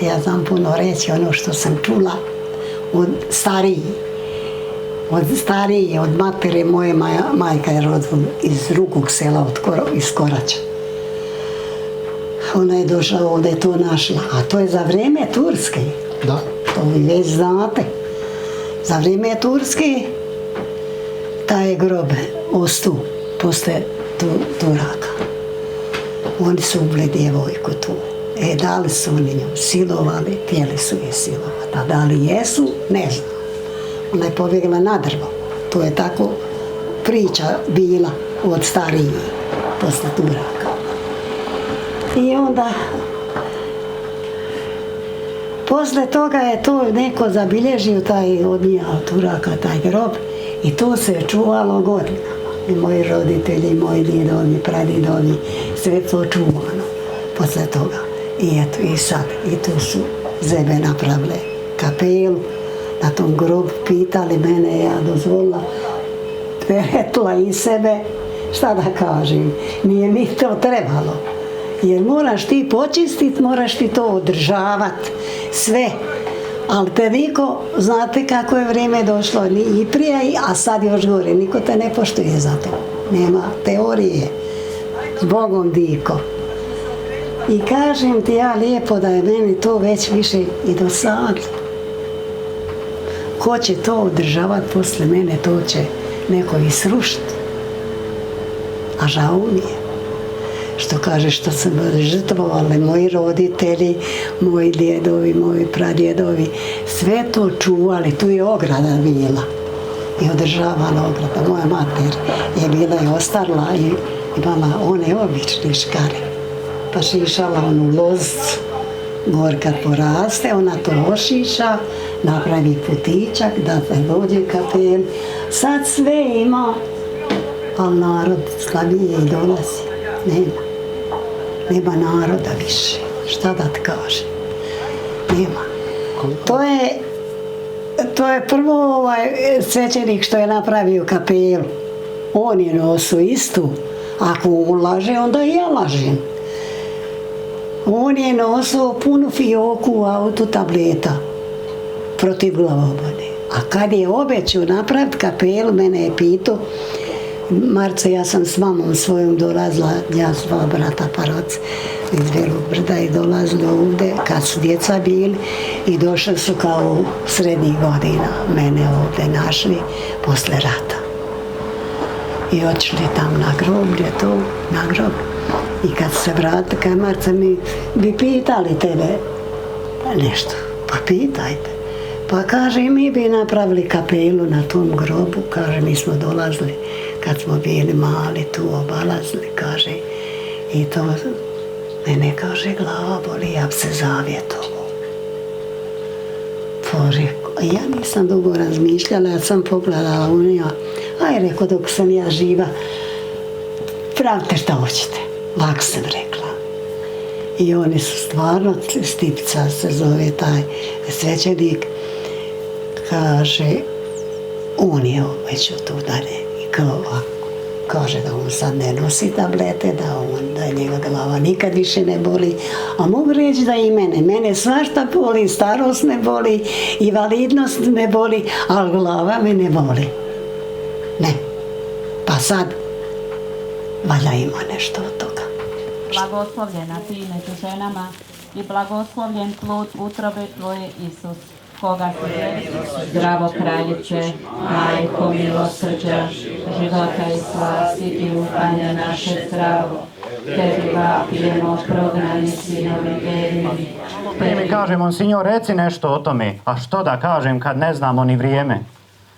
Ja znam puno reći ono što sam čula od starijih. Od matere moje majka je rodila iz drugog sela, iz Koraća. Ona je došla ovdje to našla, a to je za vrijeme Turske. Da. To vi već znate. Za vrijeme Turske taj grob ostao posle Turaka. Oni su ubili djevojku tu. Dali su oni nju, silovali, htjeli su je silovati. A da li jesu, ne znam. Ona je pobjegla na drvo. To je tako priča bila od starijih, posle Turaka. I onda, posle toga je to neko zabilježio, odnijao Turaka, taj grob, i to se je čuvalo godinama. I moji roditelji, i moji djedovi, pradjedovi, sve to čuvano posle toga. I eto, i sad, i tu su zebe napravile kapelu, na tom grobu pitali mene, ja dozvolila, teretila i sebe, šta da kažem, nije mi to trebalo. Jer moraš ti počistiti, moraš ti to održavati, sve. Ali te niko, znate kako je vrijeme došlo, i prije, a sad još gore, niko te ne poštuje za to. Nema teorije, s Bogom diko. I kažem ti ja lijepo da je meni to već više i dosadilo. Ko će to održavati posle mene, to će neko i srušiti. A žao mi je. Što kaže, što su žrtvovali moji roditelji, moji djedovi, moji pradjedovi, sve to čuvali, tu je ograda bila i održavala ograda. Moja mater je bila i ostarla i imala one obične škare, pa šišala onu lozicu, gor kad poraste, ona to ošiša, napravi putičak da se dođe kapel. Sad sve ima, ali narod slabije i dolazi, nema naroda više, šta da ti kažem, nema. To je prvo svećenik što je napravio kapelu, on je nosio istu, ako on laže, onda i ja lažem. On je nosio punu fioku u autu tableta protiv glavobode. A kad je obećao napraviti kapelu, mene je pitao, Marce, ja sam s mamom svojom dolazila, ja s dva brata paroci iz Velog Brda i dolazili ovdje kad su djeca bili i došli su kao srednjih godina mene ovdje našli posle rata. I otišli tam na groblje, na grob. I kad se vratili, kaj Marce, mi bi pitali tebe nešto, pa pitajte. Pa kaže, mi bi napravili kapelu na tom grobu, kaže, mi smo dolazili kad smo bili mali, tu obalazili, kaže, i to mene, kaže, glava boli, ja bi se zavjetovo. Ja nisam dugo razmišljala, ja sam pogledala u nja, aj rekao, dok sam ja živa, pravite šta hoćete, lako sam rekla. I oni su stvarno, Stipica se zove taj svećenik, kaže, on je već od udare i kaže da on sad ne nosi tablete, da njega glava nikad više ne boli, a mogu reći da i mene svašta boli, starost me boli, invalidnost me boli, ali glava me ne boli. Ne, pa sad valja ima nešto od toga. Blagoslovljena ti među ženama i blagoslovljen plod utrobe tvoje, Isus, koga si vjeri, zdravo kraljice, majko milosrđa, života i spasi i upanja naše zdravo. Tebi vapijemo, prognani sinovi vjerni. Mi kaže, monsignor, reci nešto o tome. A što da kažem kad ne znamo ni vrijeme?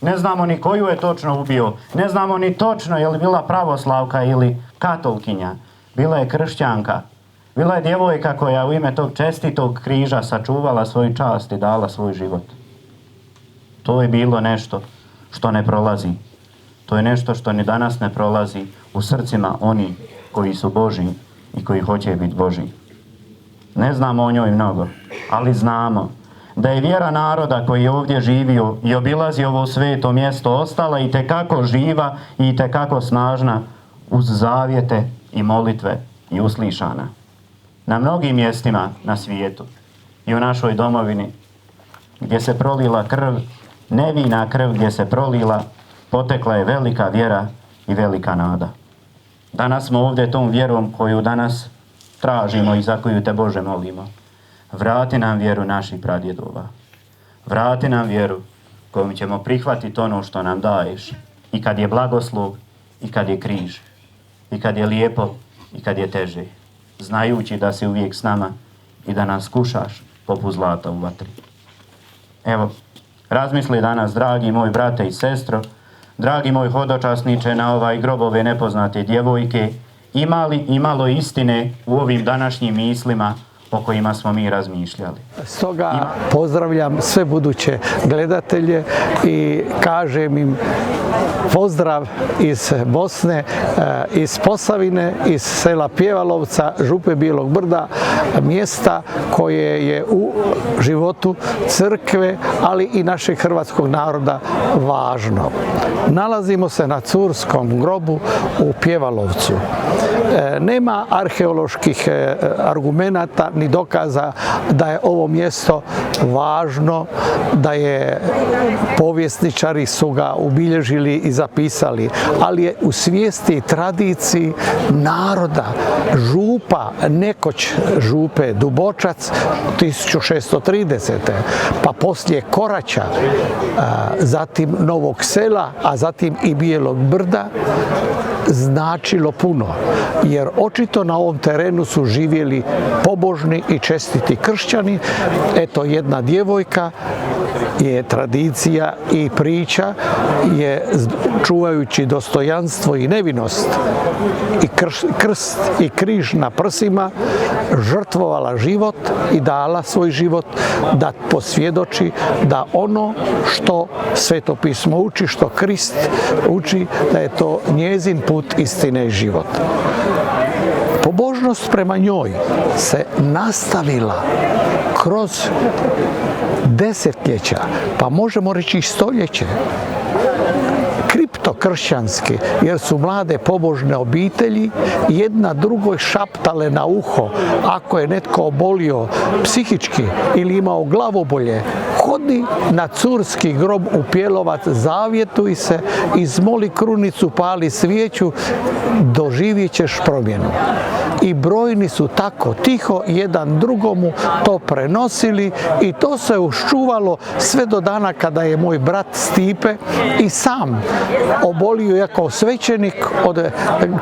Ne znamo ni koju je točno ubio. Ne znamo ni točno je li bila pravoslavka ili katolkinja. Bila je kršćanka. Bila je djevojka koja u ime tog čestitog križa sačuvala svoju čast i dala svoj život. To je bilo nešto što ne prolazi. To je nešto što ni danas ne prolazi u srcima oni koji su Božji i koji hoće biti Božji. Ne znamo o njoj mnogo. ali znamo da je vjera naroda koji je ovdje živio i obilazio ovo sveto mjesto ostala itekako živa i itekako snažna uz zavjete i molitve i uslišana. Na mnogim mjestima na svijetu i u našoj domovini gdje se prolila krv, nevina krv gdje se prolila, potekla je velika vjera i velika nada. Danas smo ovdje tom vjerom koju danas tražimo i za koju te Bože molimo. Vrati nam vjeru naših pradjedova. Vrati nam vjeru kojom ćemo prihvatiti ono što nam daješ. I kad je blagoslov, i kad je križ, i kad je lijepo, i kad je teže. Znajući da si uvijek s nama i da nas kušaš poput zlata u vatri. Evo, razmisli danas, dragi moj brate i sestro, dragi moj hodočasniče, na ovaj grob ove nepoznate djevojke, ima li imalo istine u ovim današnjim mislima o kojima smo mi razmišljali? Stoga pozdravljam sve buduće gledatelje i kažem im pozdrav iz Bosne, iz Posavine, iz sela Pjevalovca, župe Bijelog Brda, mjesta koje je u životu crkve, ali i našeg hrvatskog naroda važno. Nalazimo se na Curskom grobu u Pjevalovcu. Nema arheoloških argumenata ni dokaza da je ovo mjesto važno, da je povjesničari su ga ubilježili i zapisali, ali je u svijesti i tradiciji naroda, župa, nekoć župe Dubočac 1630. pa poslije Koraća, zatim Novog Sela, a zatim i Bijelog Brda, značilo puno, jer očito na ovom terenu su živjeli pobožni i čestiti kršćani. Eto, jedna djevojka je tradicija i priča je, čuvajući dostojanstvo i nevinost i krst i križ na prsima, žrtvovala život i dala svoj život da posvjedoči da ono što Sveto pismo uči, što Krist uči, da je to njezin put istine i život. Pobožnost prema njoj se nastavila kroz desetljeća, pa možemo reći i stoljeće, kriptokršćanski, jer su mlade pobožne obitelji jedna drugoj šaptale na uho ako je netko obolio psihički ili imao glavobolje, hodi na Curski grob u Pjelovac, zavjetuj se, izmoli krunicu, pali svijeću, doživjet ćeš promjenu. I brojni su tako tiho jedan drugomu to prenosili i to se uščuvalo sve do dana kada je moj brat Stipe i sam obolio jako svećenik od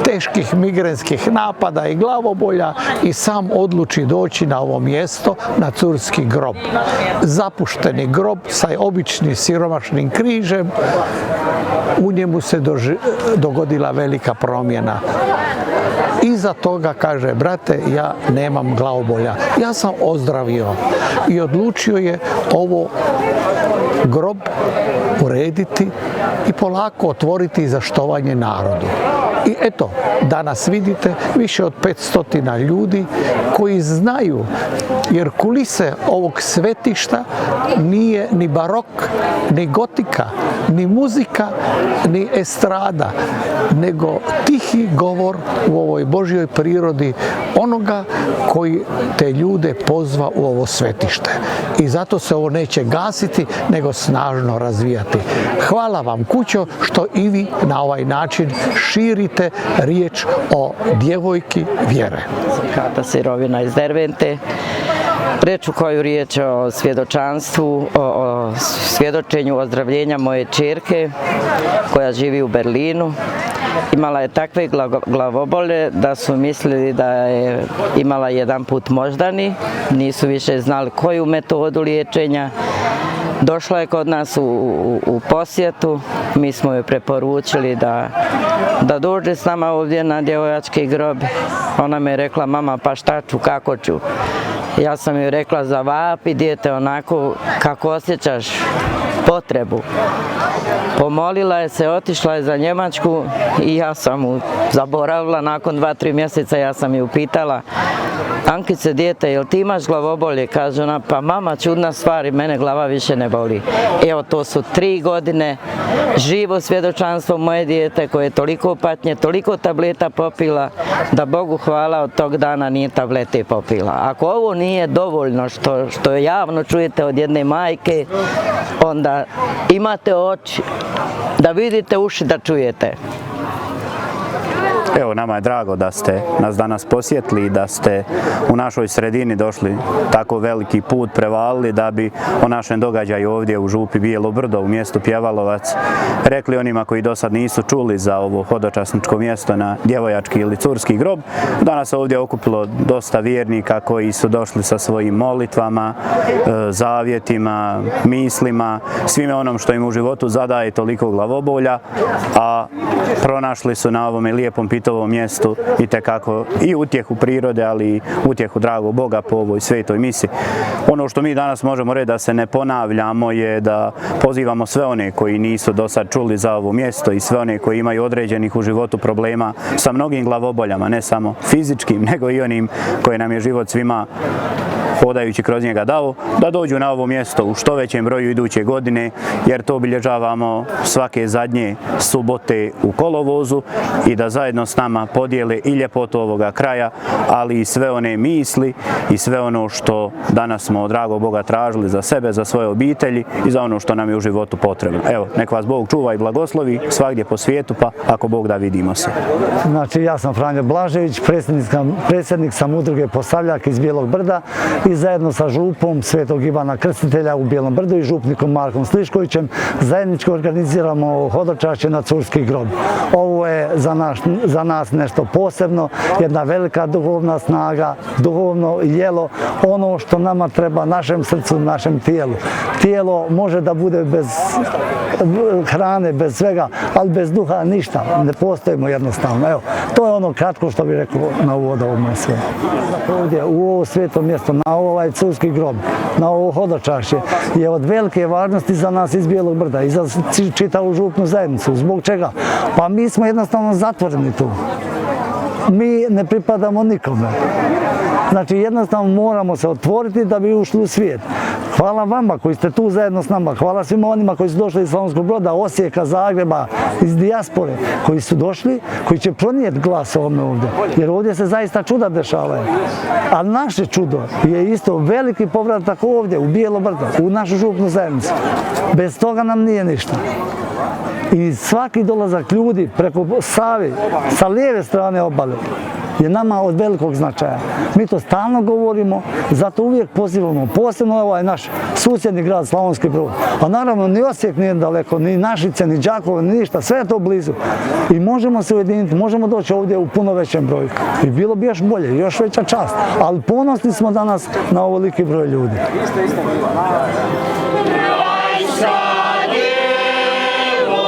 teških migrenskih napada i glavobolja i sam odluči doći na ovo mjesto, na Curski grob. Zapušteni grob sa običnim siromašnim križem, u njemu se dogodila velika promjena. Iza toga kaže, brate, ja nemam glavobolja, ja sam ozdravio i odlučio je ovo grob urediti i polako otvoriti za štovanje narodu. I eto, danas vidite više od 500 ljudi koji znaju, jer kulise ovog svetišta nije ni barok, ni gotika, ni muzika, ni estrada, nego tihi govor u ovoj Božjoj prirodi onoga koji te ljude pozva u ovo svetište. I zato se ovo neće gasiti, nego snažno razvijati. Hvala vam, kućo, što i vi na ovaj način širite riječ o djevojki vjere. Kata Sirovina iz Dervente. Reću koju riječ o svjedočanstvu, o svjedočenju ozdravljenja moje ćerke koja živi u Berlinu. Imala je takve glavobole da su mislili da je imala jedan put moždani, nisu više znali koju metodu liječenja. Došla je kod nas u posjetu, mi smo joj preporučili da dođe s nama ovdje na djevojački grob. Ona mi je rekla, mama, pa šta ću, kako ću? Ja sam joj rekla, zavapi dijete onako kako osjećaš potrebu. Pomolila je se, otišla je za Njemačku i ja sam mu zaboravila. Nakon 2-3 mjeseca ja sam ju pitala Ankice, dijete, jel ti imaš glavobolje? Kaže ona, pa mama, čudna stvar, mene glava više ne boli. Evo, to su 3 godine živo svjedočanstvo moje dijete koje je toliko patnje, toliko tableta popila, da Bogu hvala od tog dana nije tablete popila. Ako ovo nije dovoljno što javno čujete od jedne majke, onda imate oči da vidite, uši da čujete. Evo, nama je drago da ste nas danas posjetili i da ste u našoj sredini došli tako veliki put prevalili da bi o našem događaju ovdje u župi Bijelo Brdo u mjestu Pjevalovac rekli onima koji do sad nisu čuli za ovo hodočasničko mjesto na djevojački ili curski grob. Danas se ovdje okupilo dosta vjernika koji su došli sa svojim molitvama, zavjetima, mislima, svime onom što im u životu zadaje toliko glavobolja, a pronašli su na ovome lijepom Pitovom mjestu itekako i utjehu prirode, ali i utjehu dragog Boga po ovoj svetoj misi. Ono što mi danas možemo reći da se ne ponavljamo je da pozivamo sve one koji nisu do sad čuli za ovo mjesto i sve one koji imaju određenih u životu problema sa mnogim glavoboljama, ne samo fizičkim, nego i onim koje nam je život svima hodajući kroz njega dao, da dođu na ovo mjesto u što većem broju iduće godine, jer to obilježavamo svake zadnje subote u kolovozu i da zajedno s nama podijele i ljepotu ovoga kraja, ali i sve one misli i sve ono što danas smo od dragog Boga tražili za sebe, za svoje obitelji i za ono što nam je u životu potrebno. Evo, nek vas Bog čuva i blagoslovi svagdje po svijetu, pa ako Bog da, vidimo se. Znači, ja sam Franjo Blažević, predsjednik sam udruge Posavljak iz Bijelog Brda i zajedno sa župom Svetog Ivana Krstitelja u Bijelom Brdu i župnikom Markom Sliškovićem zajednički organiziramo hodočašće na curski grob. Ovo je za nas nešto posebno, jedna velika duhovna snaga, duhovno jelo, ono što nama treba, našem srcu, našem tijelu. Tijelo može da bude bez hrane, bez svega, ali bez duha ništa, ne postojimo jednostavno. Evo, to je ono kratko što bih rekao na uvod ovome sve. Ovdje, u ovo sveto mjesto, na ovaj curski grob, na ovo hodočašće je od velike važnosti za nas iz Bijelog Brda i za čitavu župnu zajednicu. Zbog čega? Pa mi smo jednostavno zatvoreni tu. Mi ne pripadamo nikome. Znači, jednostavno moramo se otvoriti da bi ušli u svijet. Hvala vama koji ste tu zajedno s nama, hvala svima onima koji su došli iz Slavonskog Broda, Osijeka, Zagreba, iz dijaspore, koji su došli, koji će pronijeti glas ovome ovdje. Jer ovdje se zaista čuda dešavaju. A naše čudo je isto veliki povratak ovdje, u Bijelo Brdo, u našu župnu zajednicu. Bez toga nam nije ništa. I svaki dolazak ljudi preko Save, sa lijeve strane obale, je nama od velikog značaja. Mi to stalno govorimo, zato uvijek pozivamo, posebno ovaj naš susjedni grad Slavonski Brod. A naravno ni Osijek nije daleko, ni Našice, ni Đakovo, ni ništa, sve je to blizu. I možemo se ujediniti, možemo doći ovdje u puno većem broju. I bilo bi još bolje, još veća čast. Ali ponosni smo danas na ovoliki broj ljudi. Rajska djevo,